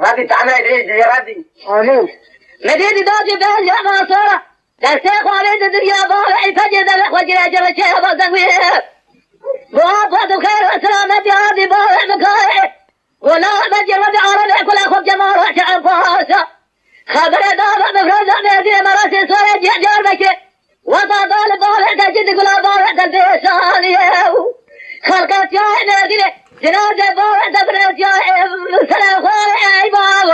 هذه تعمل ايه يا ربي؟ مدينة دوجي بين يا مصورة دستيق وعليد الدنيا بارعي فجد وجل أجر الشيخ وزنويه وعفوة خير السلامة هذه بارع مكارع ولا مجر بعربع كل أخذ جمال شعر فاسا خبر دابا مفرزة مهدي مراسي سورة جعجار بكي وطاطال بارع تجد كل بارع تلبيسانيه خلقت يا مهدي جنازة بارع تبرز يا سلام خارع عباب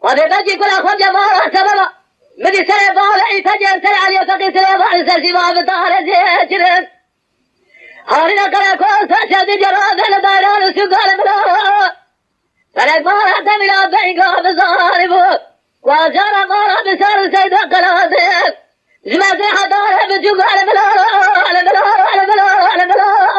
وبيجي كل أخوان جماعة سببا مدي سنة بالعي فجأة سنة علي فقي سنة بالعي سنة بطارة زيجرن هارنا كلا كوسا شادي جراد لداران وسوقال ملا فلك مارا تملا بيقا بصاربو وجارة مارا بسار سيدا قلادين جمعتي حدارة بجوقال ملا على ملا على ملا على ملا